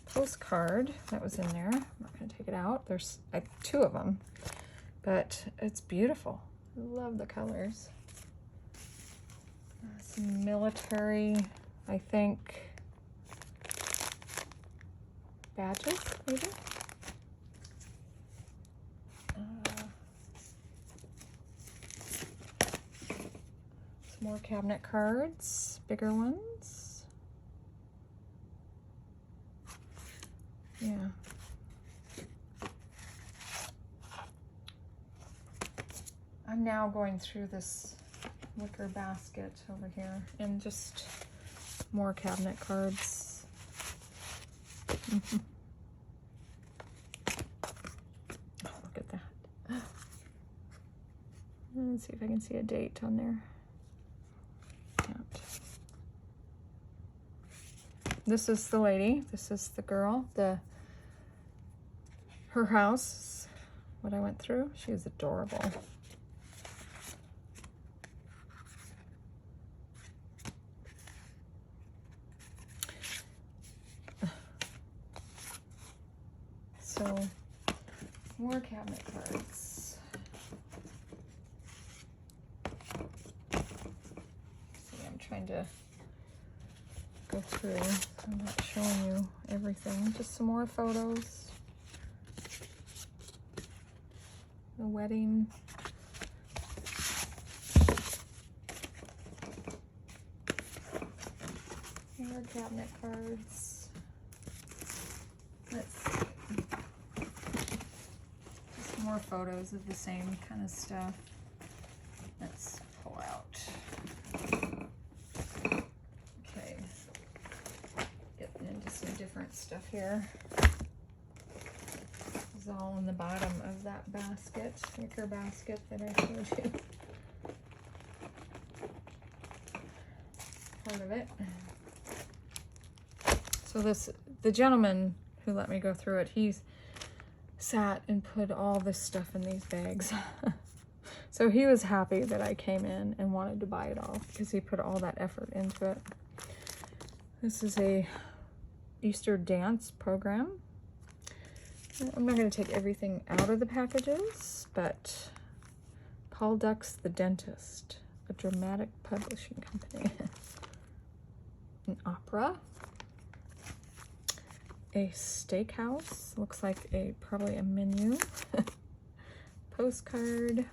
postcard that was in there. I'm not going to take it out. There's two of them, but it's beautiful. I love the colors. Some military, I think, badges, maybe? Some more cabinet cards, bigger ones. Yeah. I'm now going through this wicker basket over here and just more cabinet cards. Oh, look at that. Let's see if I can see a date on there. Can't. This is the lady. This is the girl. Her house, what I went through. She is adorable. So, more cabinet cards. See, I'm trying to go through. I'm not showing you everything. Just some more photos. The wedding. More cabinet cards. Let's see. More photos of the same kind of stuff. Let's pull out. Okay, getting into some different stuff here. This is all in the bottom of that basket, wicker basket that I showed you. Part of it. So the gentleman who let me go through it, he's sat and put all this stuff in these bags. So he was happy that I came in and wanted to buy it all because he put all that effort into it. This is a Easter dance program. I'm not going to take everything out of the packages, but Paul Duck's The Dentist, a dramatic publishing company. An opera. A steakhouse, looks like probably a menu. Postcard,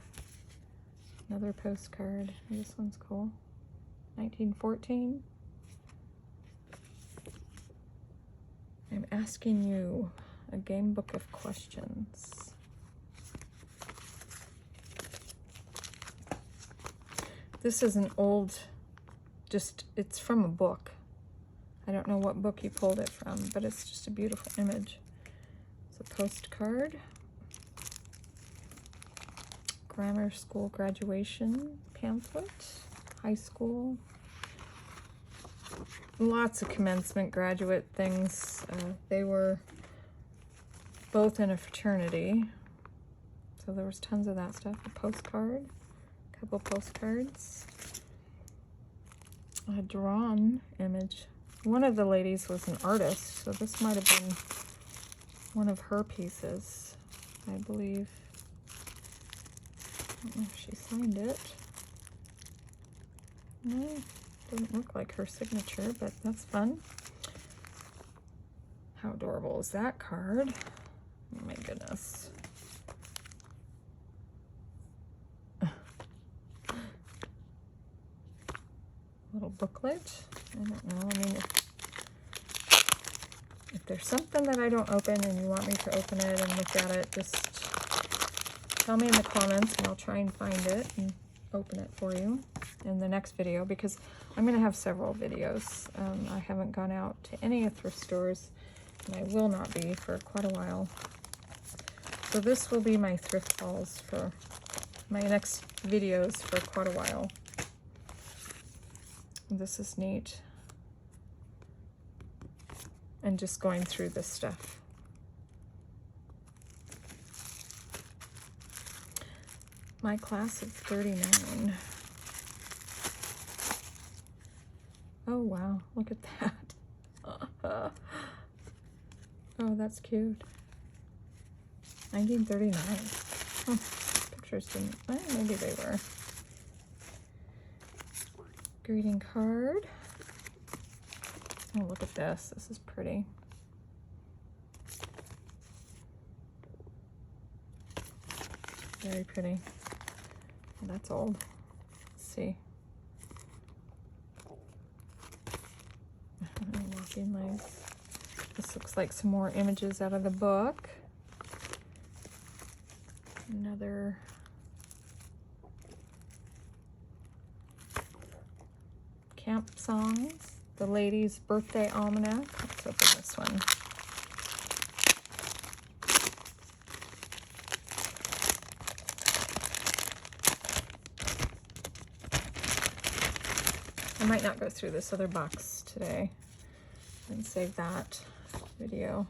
another postcard. This one's cool. 1914. I'm asking you a game book of questions. This is an old, it's from a book. I don't know what book you pulled it from, but it's just a beautiful image. It's a postcard. Grammar school graduation pamphlet. High school. Lots of commencement graduate things. They were both in a fraternity, so there was tons of that stuff. A postcard. A couple postcards. A drawn image. One of the ladies was an artist, so this might have been one of her pieces, I believe. I don't know if she signed it. No, doesn't look like her signature, but that's fun. How adorable is that card? Oh my goodness. Little booklet. I don't know. I mean, if there's something that I don't open and you want me to open it and look at it, just tell me in the comments and I'll try and find it and open it for you in the next video, because I'm going to have several videos. I haven't gone out to any thrift stores, and I will not be for quite a while. So this will be my thrift hauls for my next videos for quite a while. This is neat. And just going through this stuff. My class of 39. Oh wow, look at that. Oh, that's cute. 1939. Oh, pictures didn't, maybe they were. Greeting card. Oh, look at this. This is pretty. Very pretty. Oh, that's old. Let's see. Walking legs. This looks like some more images out of the book. Another camp songs. The Ladies' Birthday Almanac. Let's open this one. I might not go through this other box today and save that video.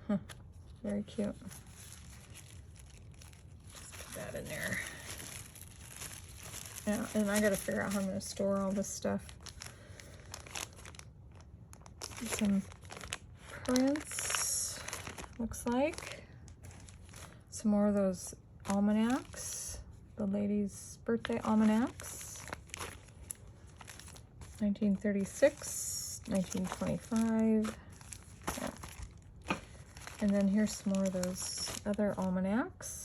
Huh, very cute. Just put that in there. Yeah, and I gotta figure out how I'm gonna store all this stuff. Some prints, looks like. Some more of those almanacs, the Ladies' Birthday Almanacs. 1936, 1925. Yeah. And then here's some more of those other almanacs.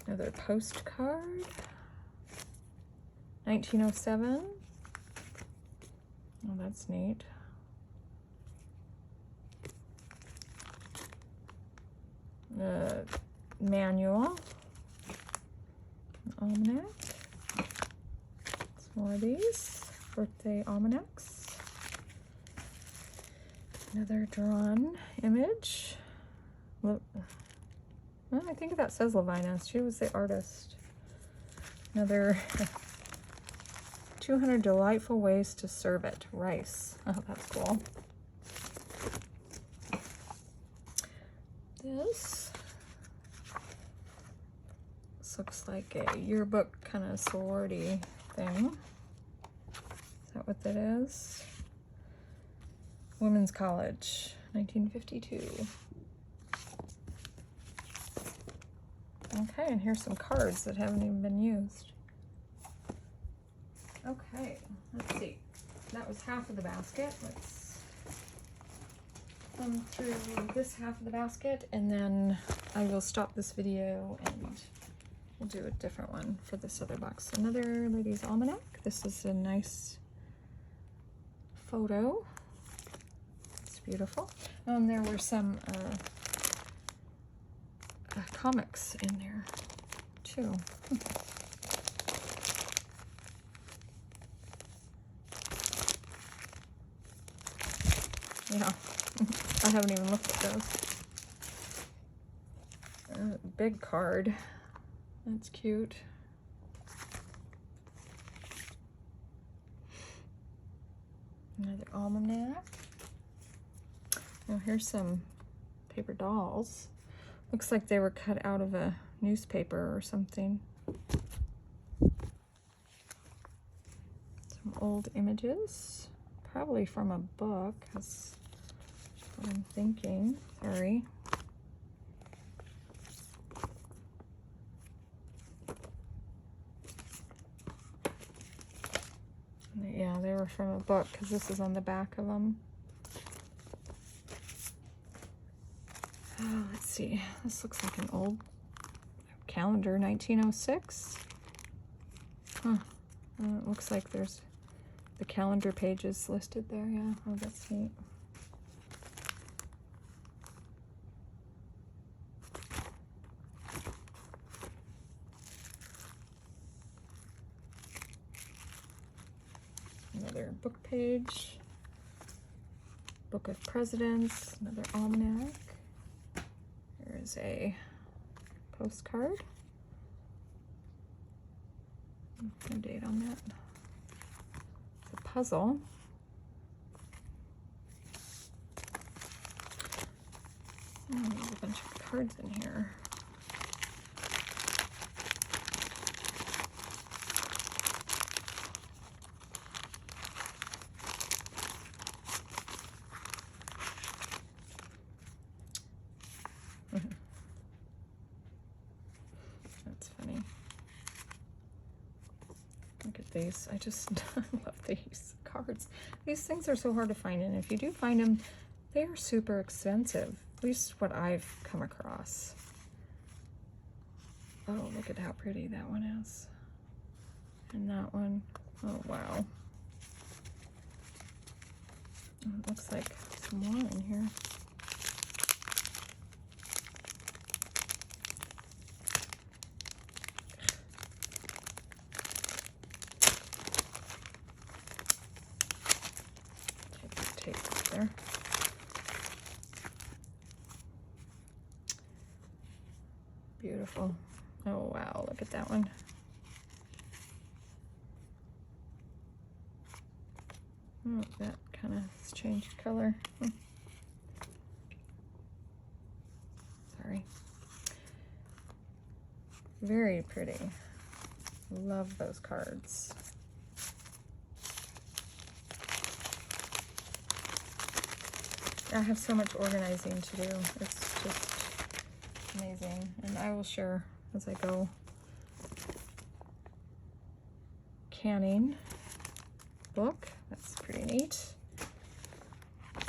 Another postcard. 1907. Oh, that's neat. The manual. Almanac. Some more of these. Birthday almanacs. Another drawn image. Look. Well, I think that says Levinas. She was the artist. Another 200 delightful ways to serve it. Rice. Oh, that's cool. This looks like a yearbook kind of sorority thing. Is that what that is? Women's College, 1952. Okay, and here's some cards that haven't even been used. Okay, let's see. That was half of the basket. Let's thumb through this half of the basket, and then I will stop this video and we'll do a different one for this other box. Another Ladies' Almanac. This is a nice photo. It's beautiful. There were some comics in there too. Yeah, I haven't even looked at those. Big card. That's cute. Another almanac. Oh, here's some paper dolls. Looks like they were cut out of a newspaper or something. Some old images, probably from a book, that's what I'm thinking. Sorry. Yeah, they were from a book because this is on the back of them. Oh, let's see. This looks like an old calendar, 1906. Huh. It looks like there's the calendar pages listed there. Yeah, oh, that's neat. Another book page. Book of Presidents, another almanac. There's a postcard. No date on that. It's a puzzle. Oh, there's a bunch of cards in here. That's funny. Look at these. I just love these cards. These things are so hard to find, and if you do find them, they are super expensive. At least what I've come across. Oh, look at how pretty that one is. And that one. Oh, wow. Oh, it looks like some more in here. Take off there. Beautiful. Oh wow, look at that one. Oh, that kind of has changed color. Sorry. Very pretty. Love those cards. I have so much organizing to do. It's just amazing. And I will share as I go. Canning book. That's pretty neat.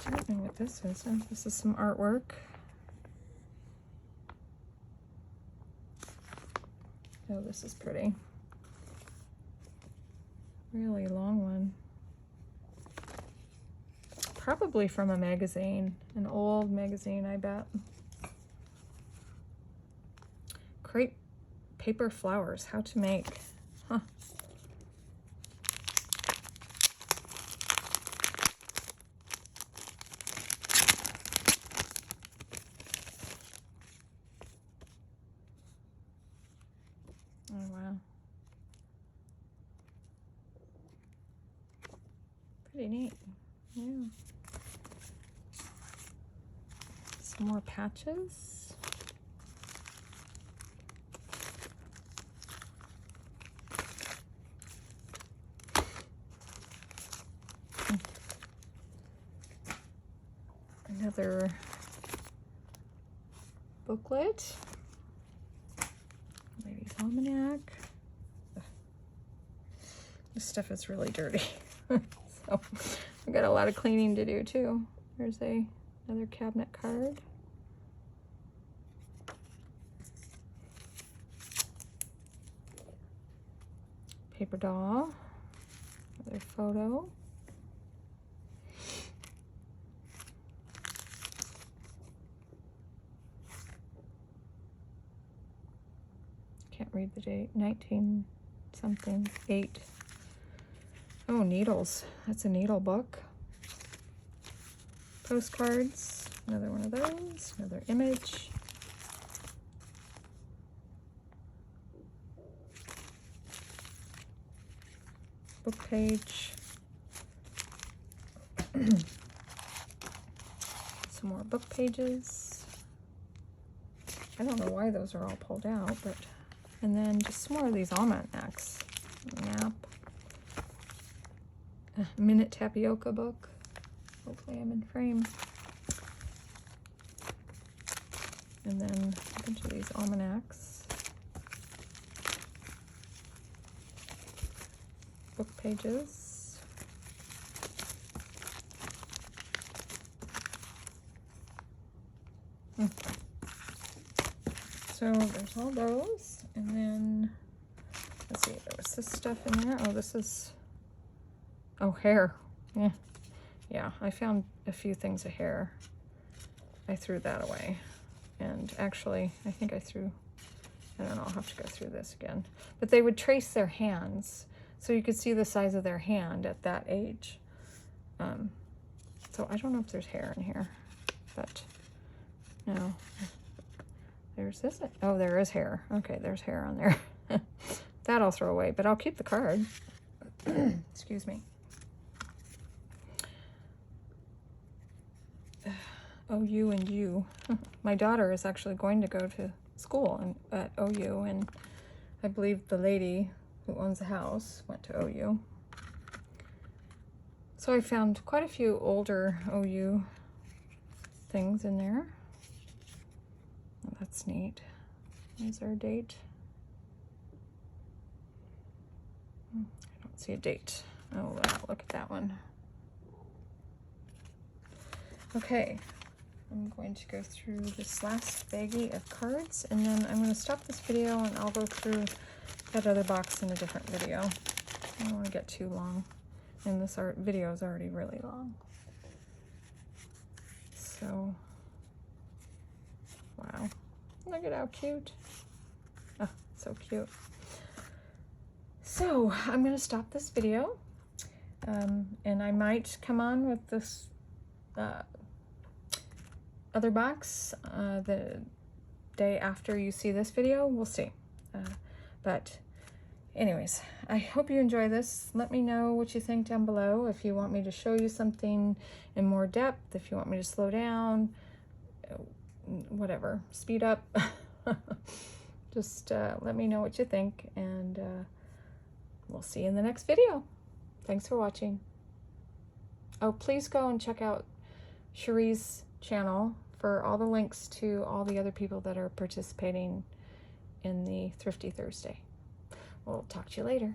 I don't know what this is. This is some artwork. Oh, this is pretty. Really long one. Probably from a magazine, an old magazine, I bet. Crepe paper flowers, how to make. Huh. Oh, wow. Pretty neat. Yeah. Some more patches. Another booklet. Lady's Almanac. This stuff is really dirty. So I've got a lot of cleaning to do too. There's another cabinet card. Paper doll. Another photo. Can't read the date. 19 something 8. Oh, needles. That's a needle book. Postcards. Another one of those. Another image. Book page. Some more book pages. I don't know why those are all pulled out, but... And then just some more of these almanacs. Nap. A minute tapioca book. Hopefully I'm in frame. And then a bunch of these almanacs. Book pages. So there's all those. And then, let's see, there was this stuff in there. Oh, this is Oh, hair. Yeah. Yeah, I found a few things of hair. I threw that away. And actually, I think I don't know, I'll have to go through this again. But they would trace their hands, so you could see the size of their hand at that age. So I don't know if there's hair in here, but no. There's this. Oh, there is hair. Okay, there's hair on there. That I'll throw away, but I'll keep the card. Excuse me. OU and U. My daughter is actually going to go to school at OU, and I believe the lady who owns the house went to OU. So I found quite a few older OU things in there. Oh, that's neat. Is there a date? I don't see a date. Oh, wow, look at that one. Okay, I'm going to go through this last baggie of cards, and then I'm going to stop this video and I'll go through that other box in a different video. I don't want to get too long, and this video is already really long. So, wow, look at how cute. Oh, so cute. So I'm going to stop this video, and I might come on with this other box the day after you see this video. We'll see. But anyways, I hope you enjoy this. Let me know what you think down below. If you want me to show you something in more depth, if you want me to slow down, whatever, speed up. Just let me know what you think, and we'll see you in the next video. Thanks for watching. Oh, please go and check out Sheree's channel for all the links to all the other people that are participating in the Thrifty Thursday. We'll talk to you later.